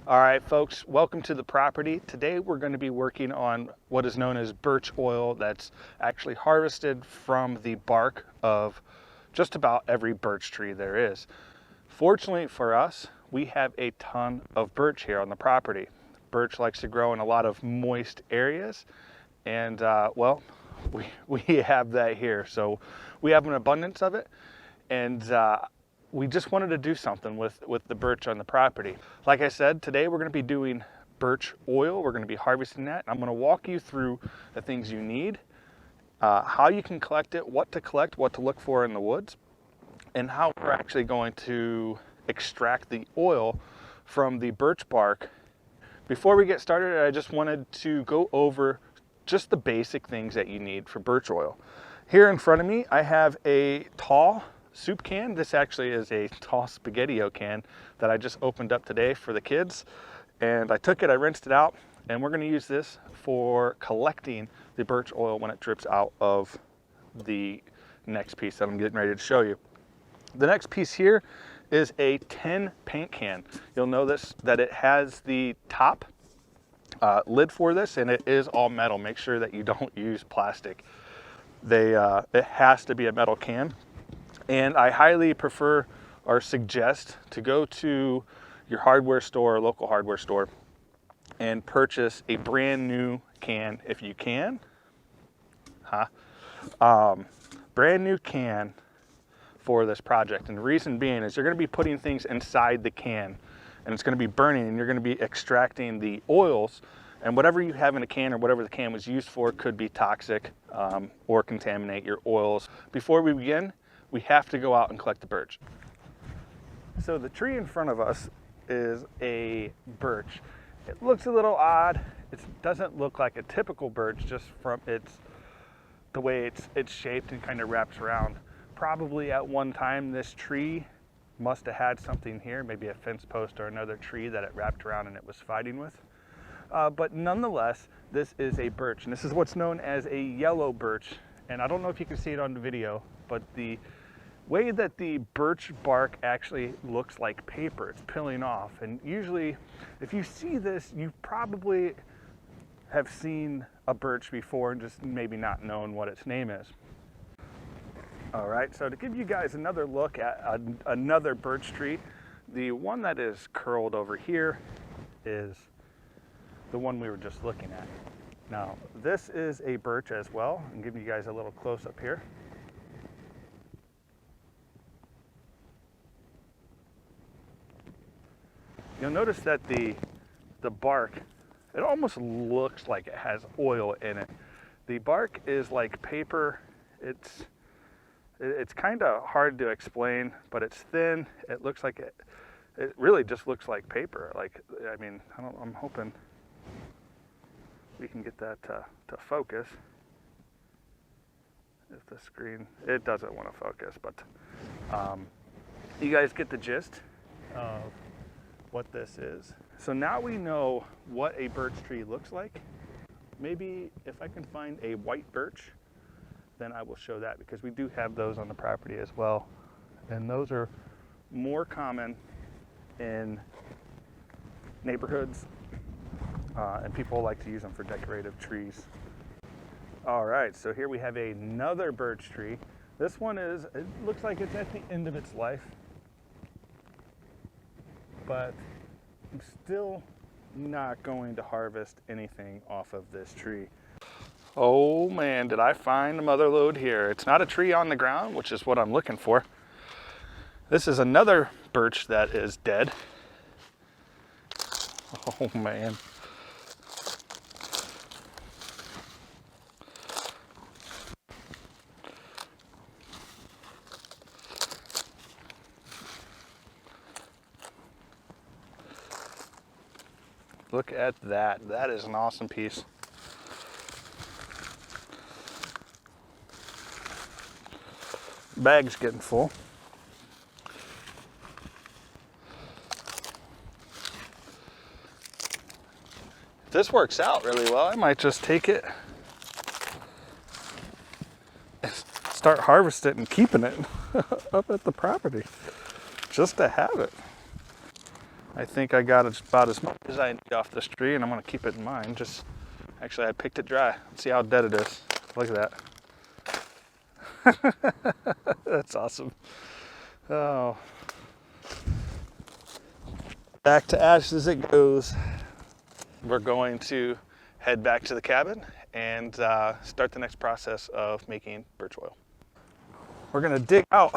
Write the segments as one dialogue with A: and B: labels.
A: All right, folks, welcome to the property. Today we're going to be working on what is known as birch oil that's actually harvested from the bark of just about every birch tree there is. Fortunately for us, we have a ton of birch here on the property. Birch likes to grow in a lot of moist areas, and well, we have that here. So we have an abundance of it, and we just wanted to do something with the birch on the property. Like I said, today we're going to be doing birch oil. We're going to be harvesting that. I'm going to walk you through the things you need, how you can collect it, what to look for in the woods, and how we're actually going to extract the oil from the birch bark. Before we get started, I just wanted to go over just the basic things that you need for birch oil. Here in front of me, I have a tall soup can. This actually is a tall SpaghettiO can that I just opened up today for the kids. And I took it, I rinsed it out, and we're gonna use this for collecting the birch oil when it drips out of the next piece that I'm getting ready to show you. The next piece here is a tin paint can. You'll notice that it has the top lid for this, and it is all metal. Make sure that you don't use plastic. It has to be a metal can. And I highly prefer or suggest to go to your hardware store or local hardware store and purchase a brand new can if you can. Brand new can for this project. And the reason being is you're going to be putting things inside the can, and it's going to be burning, and you're going to be extracting the oils, and whatever you have in a can or whatever the can was used for could be toxic or contaminate your oils. Before we begin, we have to go out and collect the birch. So the tree in front of us is a birch. It looks a little odd. It doesn't look like a typical birch just from the way it's shaped and kind of wraps around. Probably at one time this tree must have had something here, maybe a fence post or another tree that it wrapped around and it was fighting with. But nonetheless, this is a birch, and this is what's known as a yellow birch. And I don't know if you can see it on the video, but the way that the birch bark actually looks like paper, it's peeling off. And usually, if you see this, you probably have seen a birch before and just maybe not known what its name is. All right, so to give you guys another look at another birch tree, the one that is curled over here is the one we were just looking at. Now, this is a birch as well. I'm giving you guys a little close up here. You'll notice that the bark, it almost looks like it has oil in it. The bark is like paper. It's kind of hard to explain, but it's thin. It looks like it really just looks like paper. Like, I mean, I'm hoping we can get that to focus. If the screen, it doesn't want to focus, but you guys get the gist of what this is. So now we know what a birch tree looks like. Maybe if I can find a white birch, then I will show that, because we do have those on the property as well. And those are more common in neighborhoods, and people like to use them for decorative trees. All right, so here we have another birch tree. This one it looks like it's at the end of its life, but I'm still not going to harvest anything off of this tree. Oh man, did I find a mother lode here. It's not a tree on the ground, which is what I'm looking for. This is another birch that is dead. Oh man. Look at that. That is an awesome piece. Bag's getting full. If this works out really well, I might just take it and start harvesting and keeping it up at the property just to have it. I think I got about as much as I need off this tree, and I'm going to keep it in mind. Actually, I picked it dry. Let's see how dead it is. Look at that. That's awesome. Oh. Back to ash as it goes. We're going to head back to the cabin and start the next process of making birch oil. We're going to dig out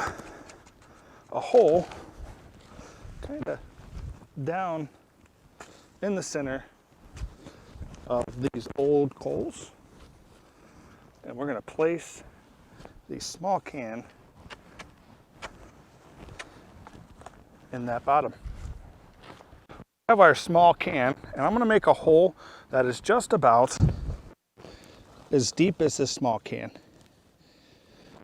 A: a hole kind of down in the center of these old coals, and we're going to place the small can in that bottom. We have our small can, and I'm going to make a hole that is just about as deep as this small can.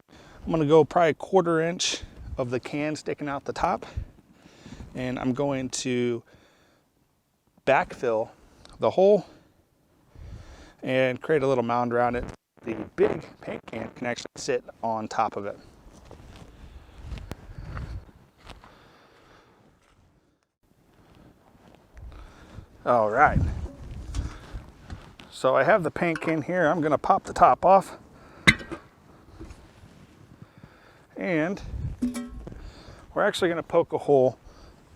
A: I'm going to go probably a 1/4 inch of the can sticking out the top, and I'm going to backfill the hole and create a little mound around it. The big paint can can actually sit on top of it. All right. So I have the paint can here. I'm going to pop the top off. And we're actually going to poke a hole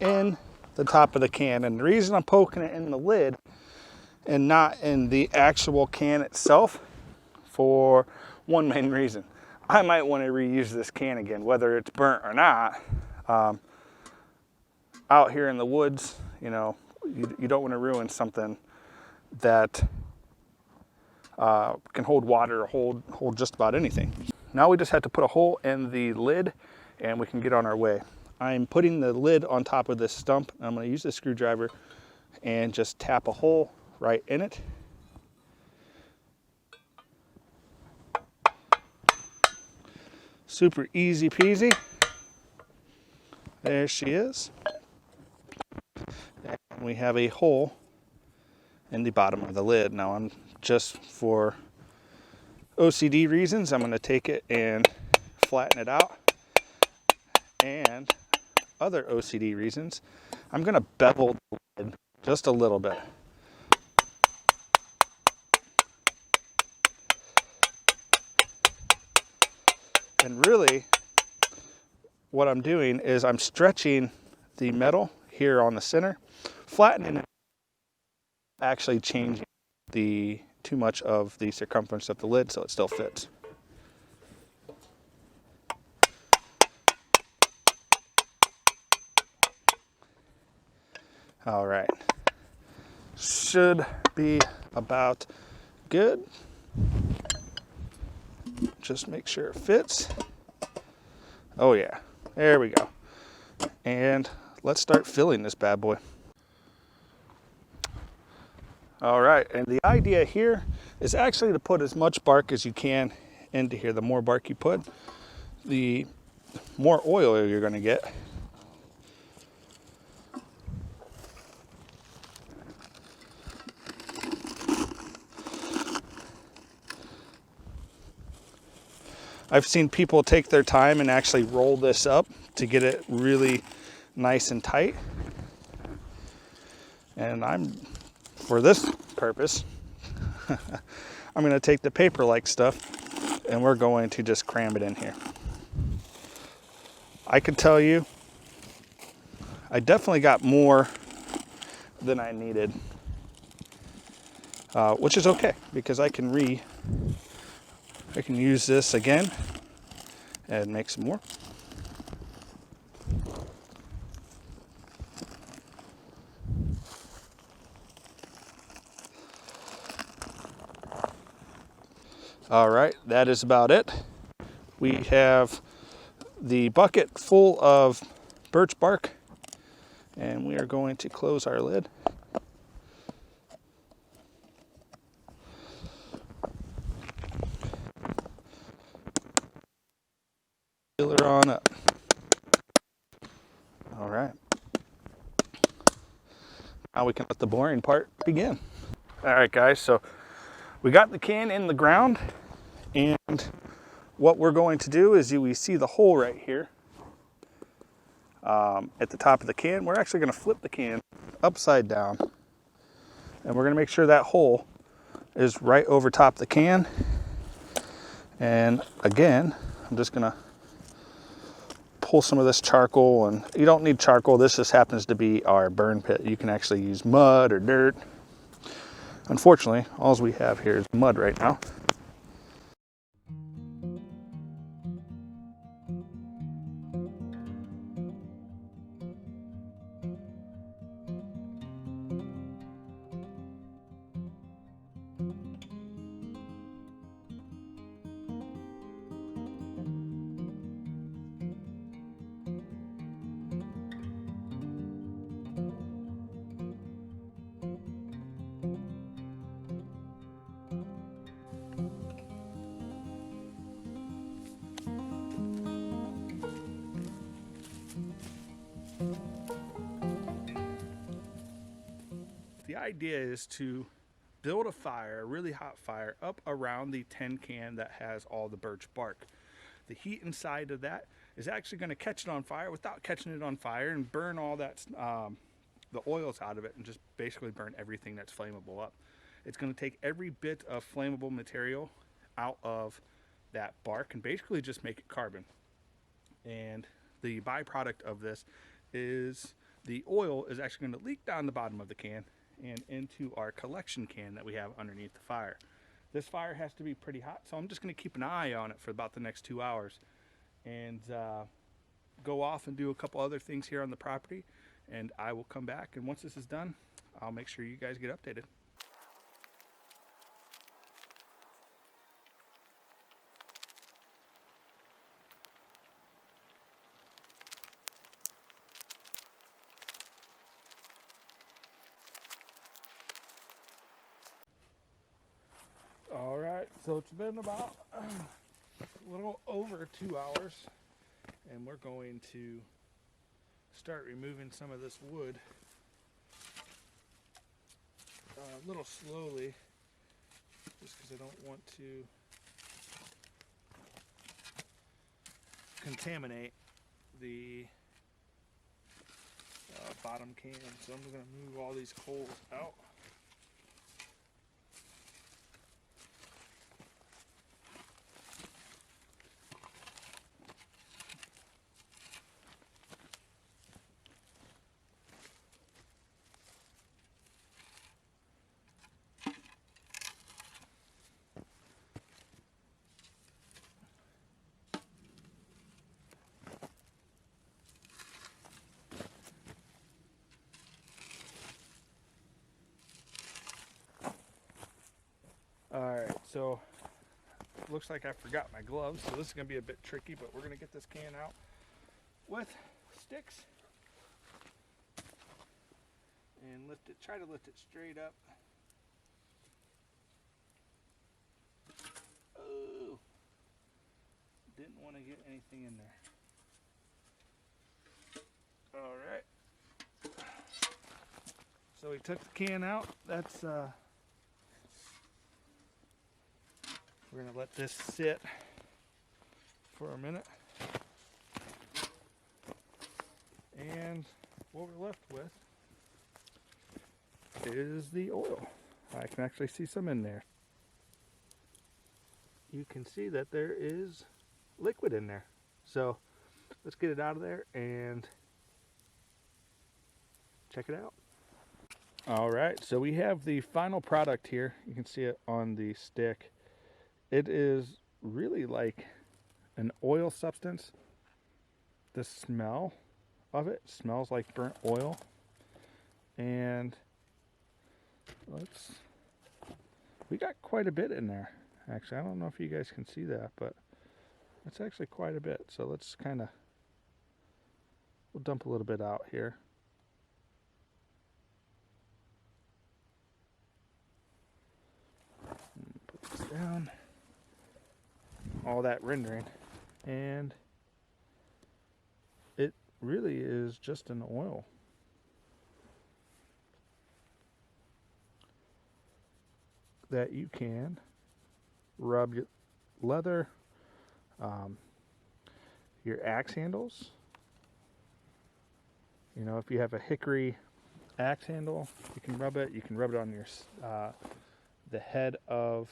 A: in the top of the can. And the reason I'm poking it in the lid and not in the actual can itself, for one main reason. I might want to reuse this can again, whether it's burnt or not. Out here in the woods, you know, you don't want to ruin something that can hold water or hold just about anything. Now we just have to put a hole in the lid and we can get on our way. I'm putting the lid on top of this stump. I'm going to use the screwdriver and just tap a hole right in it. Super easy peasy. There she is. And we have a hole in the bottom of the lid. Now I'm just for OCD reasons, I'm going to take it and flatten it out. And other OCD reasons, I'm going to bevel the lid just a little bit. And really, what I'm doing is I'm stretching the metal here on the center, flattening it, actually changing too much of the circumference of the lid so it still fits. All right, should be about good. Just make sure it fits. Oh yeah, there we go. And let's start filling this bad boy. All right, and the idea here is actually to put as much bark as you can into here. The more bark you put, the more oil you're going to get. I've seen people take their time and actually roll this up to get it really nice and tight. And for this purpose, I'm going to take the paper-like stuff and we're going to just cram it in here. I can tell you, I definitely got more than I needed, which is okay because I can use this again and make some more. All right, that is about it. We have the bucket full of birch bark and we are going to close our lid. Fill her on up. All right. Now we can let the boring part begin. All right, guys, so we got the can in the ground, and what we're going to do is we see the hole right here. at the top of the can. We're actually going to flip the can upside down, and we're going to make sure that hole is right over top the can. And again, I'm just going to pull some of this charcoal, and you don't need charcoal. This just happens to be our burn pit. You can actually use mud or dirt. Unfortunately, all we have here is mud right now. The idea is to build a fire, a really hot fire, up around the tin can that has all the birch bark. The heat inside of that is actually going to catch it on fire without catching it on fire and burn all that, the oils out of it, and just basically burn everything that's flammable up. It's going to take every bit of flammable material out of that bark and basically just make it carbon. And the byproduct of this is the oil is actually going to leak down the bottom of the can and into our collection can that we have underneath the fire. This fire has to be pretty hot, so I'm just going to keep an eye on it for about the next 2 hours and go off and do a couple other things here on the property, and I will come back, and once this is done, I'll make sure you guys get updated. All right, so it's been about a little over 2 hours, and we're going to start removing some of this wood a little slowly, just because I don't want to contaminate the bottom can. So I'm going to move all these coals out. Alright, so it looks like I forgot my gloves, so this is going to be a bit tricky, but we're going to get this can out with sticks and lift it, try to lift it straight up. Oh, didn't want to get anything in there. Alright, so we took the can out. That's we're going to let this sit for a minute. And what we're left with is the oil. I can actually see some in there. You can see that there is liquid in there. So let's get it out of there and check it out. All right, so we have the final product here. You can see it on the stick. It is really like an oil substance. The smell of it smells like burnt oil. And we got quite a bit in there. Actually, I don't know if you guys can see that, but it's actually quite a bit. So let's we'll dump a little bit out here. Put this down. All that rendering, and it really is just an oil. That you can rub your leather, your axe handles, You know, if you have a hickory axe handle, you can rub it. You can rub it on your the head of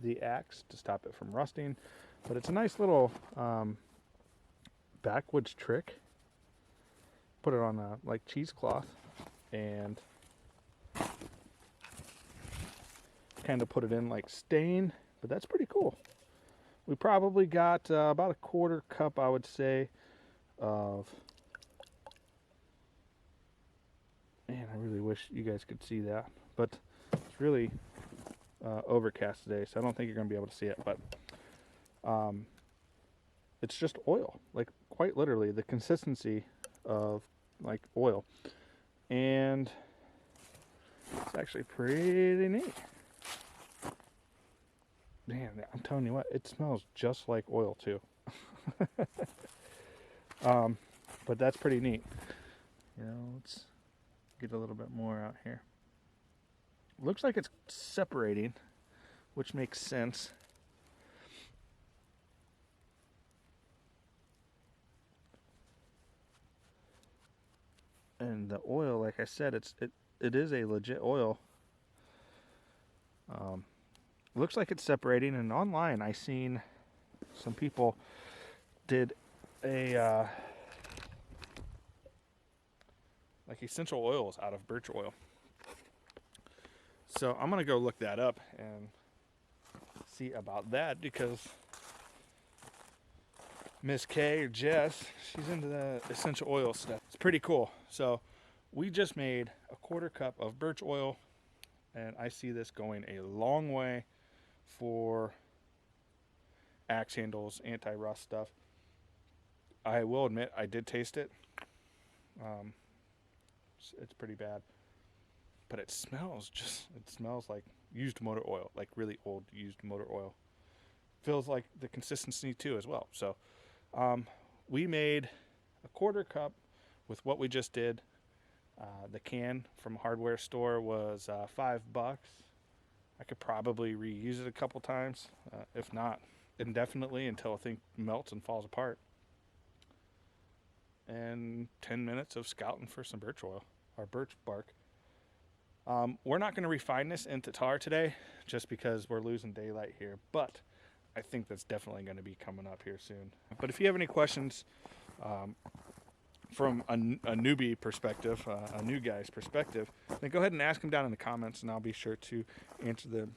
A: the axe to stop it from rusting. But it's a nice little backwoods trick. Put it on a like cheesecloth and kind of put it in like stain, but that's pretty cool. We probably got about a quarter cup, I would say, of, man, I really wish you guys could see that, but it's really overcast today, so I don't think you're going to be able to see it, but it's just oil, like quite literally the consistency of like oil, and it's actually pretty neat. Man, I'm telling you what, it smells just like oil too. But that's pretty neat. You know, let's get a little bit more out here. Looks like it's separating, which makes sense. And the oil, like I said, it is a legit oil. Looks like it's separating, and online I seen some people did a like essential oils out of birch oil. So I'm gonna go look that up and see about that, because Miss K or Jess, she's into the essential oil stuff. It's pretty cool. So we just made a quarter cup of birch oil, and I see this going a long way for axe handles, anti-rust stuff. I will admit I did taste it. It's pretty bad, but it smells like used motor oil, like really old used motor oil. Feels like the consistency too as well. So we made a quarter cup with what we just did. The can from a hardware store was $5. I could probably reuse it a couple times, if not indefinitely, until a thing melts and falls apart. And 10 minutes of scouting for some birch oil, or birch bark. We're not going to refine this into tar today, just because we're losing daylight here, but I think that's definitely going to be coming up here soon. But if you have any questions from a newbie perspective, a new guy's perspective, then go ahead and ask them down in the comments, and I'll be sure to answer them